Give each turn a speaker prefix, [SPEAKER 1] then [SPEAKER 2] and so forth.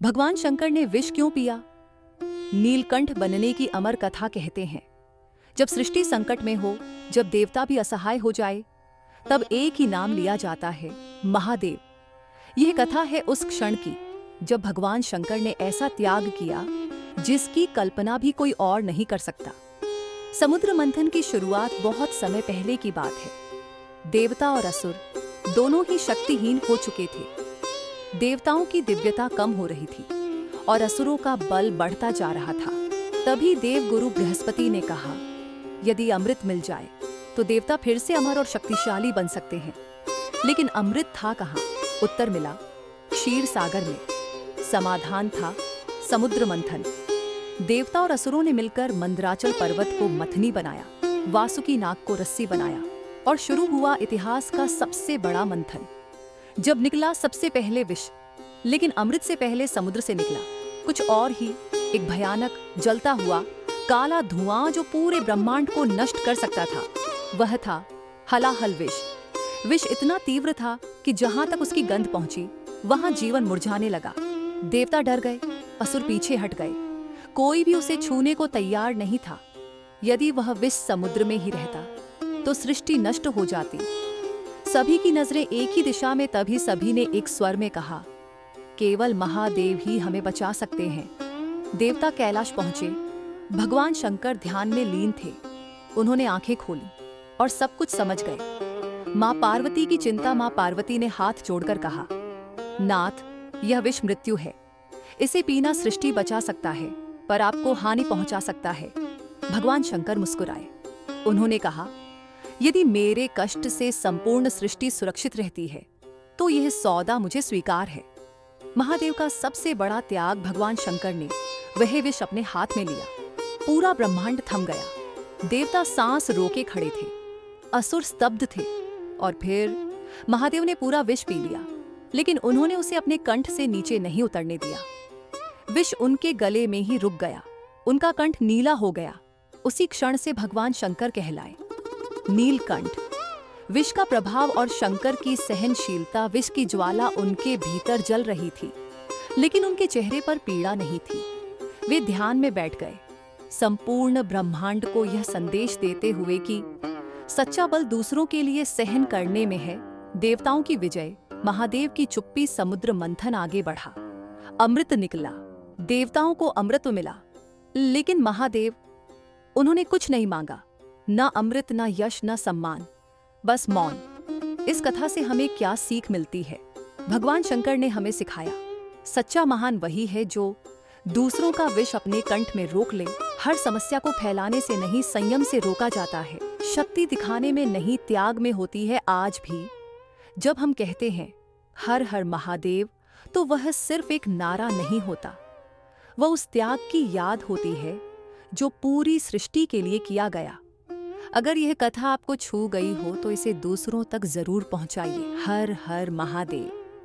[SPEAKER 1] भगवान शंकर ने विष क्यों पिया? नीलकंठ बनने की अमर कथा कहते हैं, जब सृष्टि संकट में हो, जब देवता भी असहाय हो जाए, तब एक ही नाम लिया जाता है, महादेव। यह कथा है उस क्षण की जब भगवान शंकर ने ऐसा त्याग किया जिसकी कल्पना भी कोई और नहीं कर सकता। समुद्र मंथन की शुरुआत बहुत समय पहले की बात है। देवता और असुर दोनों ही शक्तिहीन हो चुके थे। देवताओं की दिव्यता कम हो रही थी और असुरों का बल बढ़ता जा रहा था। तभी देवगुरु बृहस्पति ने कहा, यदि अमृत मिल जाए तो देवता फिर से अमर और शक्तिशाली बन सकते हैं। लेकिन अमृत था कहाँ? उत्तर मिला क्षीर सागर में। समाधान था समुद्र मंथन। देवता और असुरों ने मिलकर मंदराचल पर्वत को मथनी बनाया, वासुकी नाग को रस्सी बनाया और शुरू हुआ इतिहास का सबसे बड़ा मंथन। जब निकला सबसे पहले विष, लेकिन अमृत से पहले समुद्र से निकला कुछ और ही, एक भयानक जलता हुआ काला धुआं जो पूरे ब्रह्मांड को नष्ट कर सकता था। वह था हलाहल विष। विष इतना तीव्र था कि जहां तक उसकी गंध पहुंची वहां जीवन मुरझाने लगा। देवता डर गए, असुर पीछे हट गए। कोई भी उसे छूने को तैयार नहीं था। यदि वह विष समुद्र में ही रहता तो सृष्टि नष्ट हो जाती। सभी की नजरें एक ही दिशा में, तभी सभी ने एक स्वर में कहा, केवल महादेव ही हमें बचा सकते हैं। देवता कैलाश पहुंचे। भगवान शंकर ध्यान में लीन थे। उन्होंने आंखें खोली और सब कुछ समझ गए। मां पार्वती की चिंता। मां पार्वती ने हाथ जोड़कर कहा, नाथ, यह विष मृत्यु है। इसे पीना सृष्टि बचा सकता है पर आपको हानि पहुंचा सकता है। भगवान शंकर मुस्कुराए। उन्होंने कहा, यदि मेरे कष्ट से संपूर्ण सृष्टि सुरक्षित रहती है तो यह सौदा मुझे स्वीकार है। महादेव का सबसे बड़ा त्याग भगवान शंकर ने वह विष अपने हाथ में लिया। पूरा ब्रह्मांड थम गया। देवता सांस रोके खड़े थे, असुर स्तब्ध थे। और फिर महादेव ने पूरा विष पी लिया, लेकिन उन्होंने उसे अपने कंठ से नीचे नहीं उतरने दिया। विष उनके गले में ही रुक गया। उनका कंठ नीला हो गया। उसी क्षण से भगवान शंकर कहलाए नीलकंठ। विष का प्रभाव और शंकर की सहनशीलता, विष की ज्वाला उनके भीतर जल रही थी, लेकिन उनके चेहरे पर पीड़ा नहीं थी। वे ध्यान में बैठ गए, संपूर्ण ब्रह्मांड को यह संदेश देते हुए कि सच्चा बल दूसरों के लिए सहन करने में है। देवताओं की विजय, महादेव की चुप्पी। समुद्र मंथन आगे बढ़ा। अमृत निकला। देवताओं को अमृत मिला, लेकिन महादेव, उन्होंने कुछ नहीं मांगा, न अमृत, न यश, न सम्मान, बस मौन। इस कथा से हमें क्या सीख मिलती है? भगवान शंकर ने हमें सिखाया, सच्चा महान वही है जो दूसरों का विष अपने कंठ में रोक ले। हर समस्या को फैलाने से नहीं, संयम से रोका जाता है। शक्ति दिखाने में नहीं, त्याग में होती है। आज भी जब हम कहते हैं हर हर महादेव, तो वह सिर्फ एक नारा नहीं होता, वह उस त्याग की याद होती है जो पूरी सृष्टि के लिए किया गया। अगर यह कथा आपको छू गई हो तो इसे दूसरों तक जरूर पहुंचाइए। हर हर महादेव।